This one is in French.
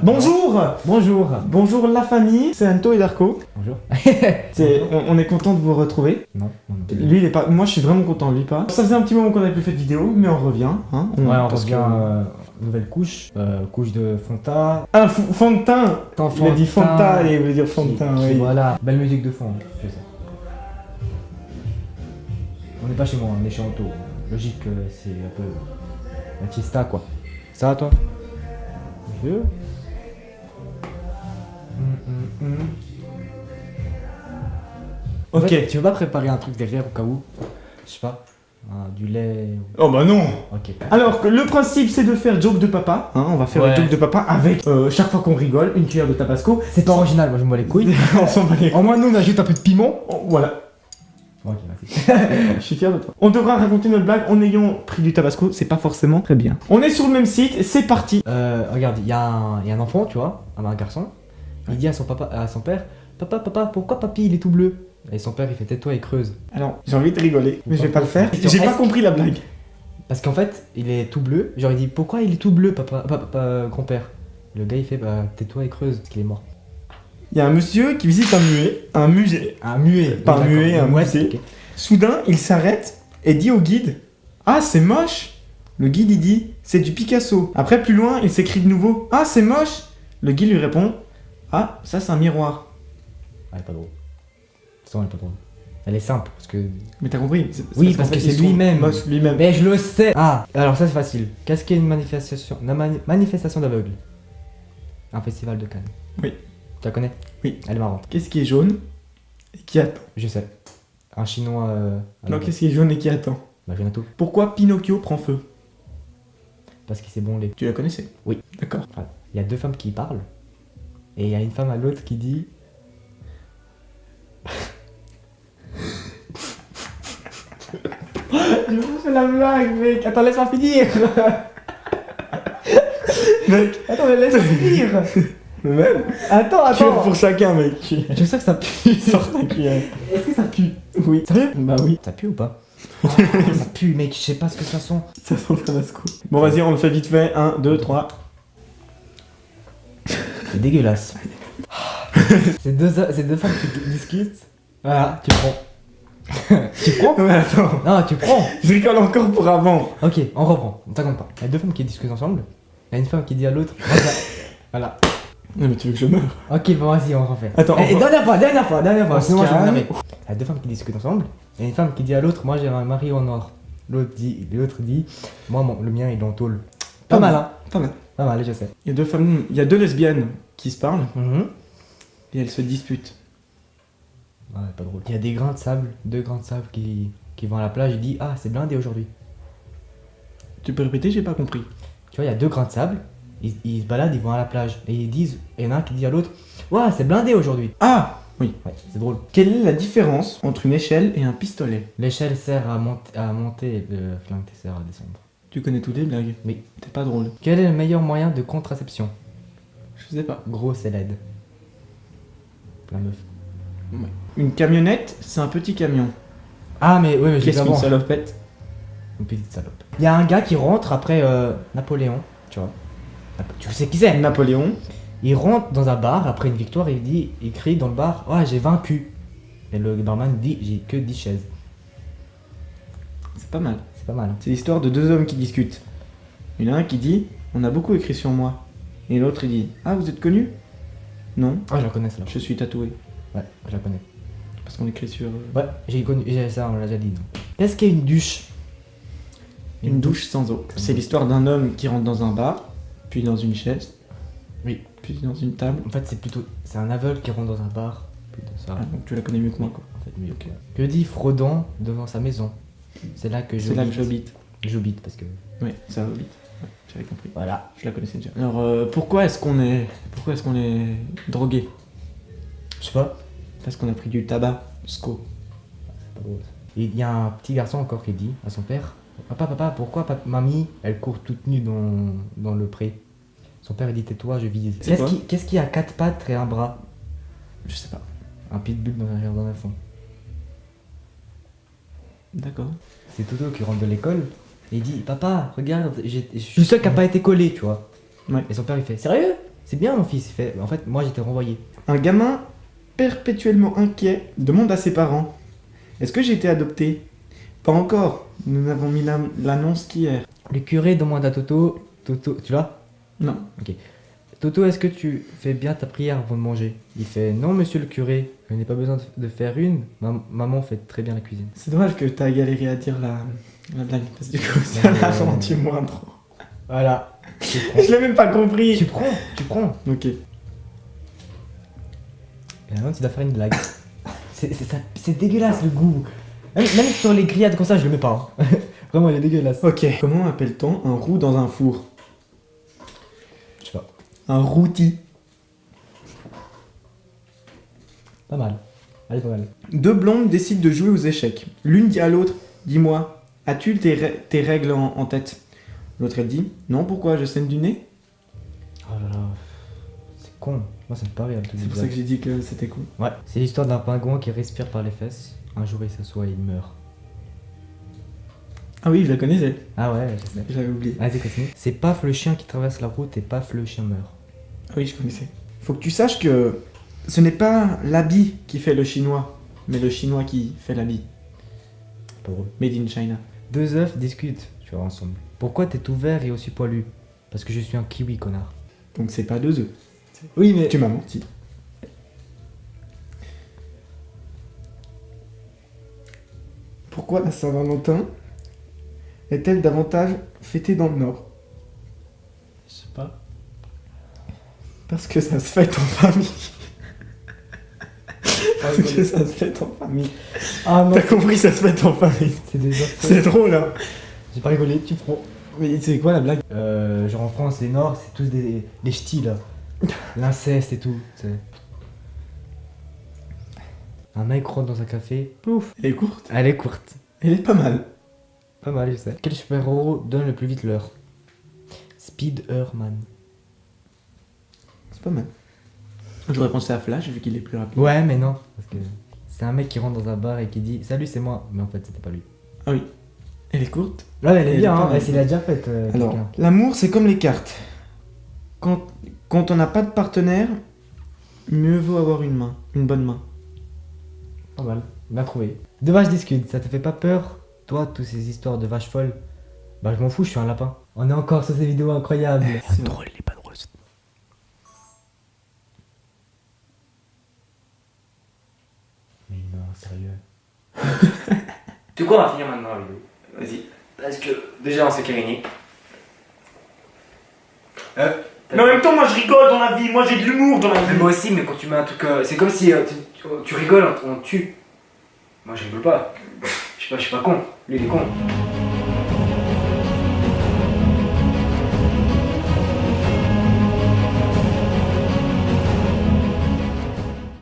Bonjour. Bonjour. Bonjour la famille, c'est Anto et Darko. Bonjour. On est content de vous retrouver. Non. Lui il est pas. Moi je suis vraiment content, lui pas. Ça faisait un petit moment qu'on avait plus fait de vidéo, mais on revient. Hein, on parce revient. Nouvelle couche. Couche de fond de teint. Ah, fond de teint. Il a dit fond de teint et il veut dire fond de teint. Oui. Voilà. Belle musique de fond, je sais. On n'est pas chez moi, on est chez Anto. Logique, c'est un peu la fiesta quoi. Ça va toi? Bonjour. Ok. En fait, tu veux pas préparer un truc derrière au cas où? Je sais pas. Du lait. Oh bah non. Ok. Alors que le principe c'est de faire joke de papa. Hein, on va faire le joke de papa avec chaque fois qu'on rigole une cuillère de tabasco. C'est pas original, moi je me bats les couilles. On s'en bat les couilles. Au moins nous on ajoute un peu de piment. Voilà. Ok, merci. Je suis fier de toi. On devra raconter notre blague en ayant pris du tabasco, c'est pas forcément très bien. On est sur le même site, c'est parti. Regarde, il y a un enfant, tu vois, un garçon. Il dit à son père, papa, pourquoi papy il est tout bleu? Et son père il fait tais-toi et creuse. Alors, j'ai envie de rigoler, mais je vais pas le faire. J'ai pas compris la blague. Parce qu'en fait, il est tout bleu. Genre il dit pourquoi il est tout bleu, papa, grand-père. Le gars il fait bah tais-toi et creuse parce qu'il est mort. Il y a un monsieur qui visite un musée. Un muet. Pas un muet, un musée. Okay. Soudain, il s'arrête et dit au guide: ah, c'est moche. Le guide il dit: c'est du Picasso. Après, plus loin, il s'écrie de nouveau: ah, c'est moche. Le guide lui répond: ah, ça c'est un miroir. Elle est pas drôle. Elle est pas drôle. Elle est simple parce que. Mais t'as compris? Oui, parce que c'est lui-même. Lui-même. Mais je le sais. Ah, alors ça c'est facile. Qu'est-ce qu'est une manifestation d'aveugle? Un festival de Cannes. Oui. Tu la connais? Oui. Elle est marrante. Qu'est-ce qui est jaune et qui attend? Je sais. Un chinois. Non, qu'est-ce qui est jaune et qui attend? Bah, je viens à tout. Pourquoi Pinocchio prend feu? Parce que c'est bon les. Tu la connaissais? Oui. D'accord. Voilà. Il y a deux femmes qui parlent. Et il y a une femme à l'autre qui dit. Je fais la blague, mec. Attends, laisse-moi finir. Mec, attends, mais laisse-moi finir. Même. Attends. Cuillère pour chacun, mec. Je sais que ça pue. Sors ta cuillère. Est-ce que ça pue? Oui. Sérieux? Bah oui. Ça pue ou pas? Ça pue, mec. Je sais pas ce que ça sent. Ça sent le tabasco. Bon, vas-y, on le fait vite fait. 1, 2, 3. C'est dégueulasse. C'est deux femmes qui discutent. Voilà, tu prends. Tu prends? Mais attends. Non, tu prends. Je rigole encore pour avant. Ok, on reprend. On t'attend pas. Il y a deux femmes qui discutent ensemble. Il y a une femme qui dit à l'autre. Voilà. Non, mais tu veux que je meure? Ok, bon, vas-y, on refait. Attends. Dernière fois. Sinon, moi, je vais m'énerver. calme. Il y a deux femmes qui discutent ensemble. Il y a une femme qui dit à l'autre, moi j'ai un mari en or. L'autre dit, moi le mien il est en tôle. Pas mal, hein? Pas mal. Pas mal, je sais. Il y a deux lesbiennes qui se parlent et elles se disputent. Ouais, pas drôle. Il y a des grains de sable, deux grains de sable qui vont à la plage et disent ah c'est blindé aujourd'hui. Tu peux répéter, j'ai pas compris. Tu vois, il y a deux grains de sable, ils se baladent, ils vont à la plage et ils disent, il y en a un qui dit à l'autre, ouais c'est blindé aujourd'hui. Ah oui. Ouais, c'est drôle. Quelle est la différence entre une échelle et un pistolet? L'échelle sert à monter et le flingue sert à descendre. Tu connais toutes les blagues? Oui. T'es pas drôle. Quel est le meilleur moyen de contraception? Je sais pas. Gros, c'est l'aide. La meuf. Ouais. Une camionnette, c'est un petit camion. Ah mais oui, mais j'ai Qu'est-ce qu'une avant. salopette? Une petite salope. Il y a un gars qui rentre après Napoléon, tu vois. Tu sais qui c'est? Napoléon. Il rentre dans un bar après une victoire et il crie dans le bar, ouais j'ai vaincu. Et le barman dit, j'ai que 10 chaises. C'est pas mal. C'est pas mal. Hein. C'est l'histoire de deux hommes qui discutent. Il y en a un qui dit: on a beaucoup écrit sur moi. Et l'autre il dit: ah, vous êtes connu? Non. Ah, je la connais celle-là. Je suis tatoué. Ouais, je la connais. Parce qu'on écrit sur. Ouais, j'ai ça, on l'a déjà dit. Qu'est-ce qu'est une douche? Une douche sans eau. C'est l'histoire d'un homme qui rentre dans un bar, puis dans une chaise. Oui. Puis dans une table. En fait, c'est un aveugle qui rentre dans un bar. Putain, ça. Ah, donc tu la connais mieux que moi, quoi. En fait, mieux. Okay. Que dit Frodon devant sa maison? C'est là que j'habite. J'habite parce que. Oui, ça habite. Ouais, j'avais compris. Voilà. Je la connaissais déjà. Alors, pourquoi est-ce qu'on est drogué? Je sais pas. Parce qu'on a pris du tabasco. C'est pas drôle. Et il y a un petit garçon encore qui dit à son père: Papa, pourquoi mamie, elle court toute nue dans le pré? Son père il dit tais-toi, je vise. Qu'est-ce qui a 4 pattes et un bras? Je sais pas. Un pitbull dans un jardin à fond. D'accord. C'est Toto qui rentre de l'école et il dit: Papa, regarde, je suis le seul qui a pas été collé, tu vois. Ouais. Et son père il fait: Sérieux? C'est bien mon fils, il fait. En fait, moi j'étais renvoyé. Un gamin perpétuellement inquiet demande à ses parents: est-ce que j'ai été adopté? Pas encore, nous n'avons mis l'annonce qu'hier. Le curé demande à Toto. Toto, tu l'as? Non. Toto, est-ce que tu fais bien ta prière avant de manger? Il fait non, monsieur le curé, je n'ai pas besoin de faire une. Maman fait très bien la cuisine. C'est dommage que t'as galéré à dire la blague, parce que du coup, ça l'a rendu moins drôle. Voilà. Je l'ai même pas compris. Tu prends. Ok. Et maintenant, tu dois faire une blague. C'est dégueulasse le goût. Même sur les grillades comme ça, je le mets pas. Hein. Vraiment, il est dégueulasse. Ok. Comment appelle-t-on un roux dans un four? Je sais pas. Un routi. Pas mal. Allez, pas mal. Deux blondes décident de jouer aux échecs. L'une dit à l'autre: dis-moi, as-tu tes règles en tête? L'autre elle dit: non, pourquoi, je saigne du nez? Oh là là. C'est con. Moi, ça me paraît un truc C'est pour ça que j'ai dit que c'était cool. Ouais. C'est l'histoire d'un pingouin qui respire par les fesses. Un jour, il s'assoit et il meurt. Ah oui, je la connaissais. Ah ouais, je sais. J'avais oublié. Vas-y, continue. C'est paf le chien qui traverse la route et paf le chien meurt. Ah oui, je connaissais. Faut que tu saches que ce n'est pas l'habit qui fait le chinois, mais le chinois qui fait l'habit. Pas drôle. Made in China. Deux œufs discutent, tu vois, ensemble. Pourquoi t'es tout vert et aussi poilu? Parce que je suis un kiwi, connard. Donc c'est pas deux œufs. Oui, mais. Tu m'as menti. Pourquoi la Saint-Valentin est-elle davantage fêtée dans le Nord? Je sais pas. Parce que ça se fête en famille. Parce que ça se fête en famille. Ah non, T'as compris, ça se fête en famille. c'est des œufs. C'est drôle, hein. J'ai pas rigolé, tu prends. Mais c'est quoi la blague? Genre en France, les Nord, c'est tous des ch'tis là. L'inceste et tout. C'est... Un mec rentre dans un café. Pouf. Elle est courte. Elle est courte. Elle est pas mal. Pas mal, je sais. Quel super-héros donne le plus vite l'heure? Spider-Man. C'est pas mal. J'aurais pensé à Flash vu qu'il est plus rapide. Ouais, mais non. Parce que c'est un mec qui rentre dans un bar et qui dit salut, c'est moi. Mais en fait, c'était pas lui. Ah oui. Elle est courte. Là, elle est Elle bien, est pas hein. mal. Elle l'a déjà faite. Alors, quelqu'un. l'amour, c'est comme les cartes. Quand on n'a pas de partenaire, mieux vaut avoir une main, une bonne main. Pas mal. Bien trouvé. Deux vaches discutent. Ça te fait pas peur? Toi, toutes ces histoires de vaches folles. Bah, je m'en fous, je suis un lapin. On est encore sur ces vidéos incroyables. C'est drôle, il est pas drôle. Mais non, sérieux. Du coup, on va finir maintenant la vidéo. Vas-y. Parce que déjà, on s'est câliné. Mais en même temps, moi je rigole dans la vie, moi j'ai de l'humour dans la Mais vie. moi aussi, mais quand tu mets un truc. C'est comme si tu rigoles, on te tue. Moi, je rigole pas. Je suis pas con. Lui, il est con.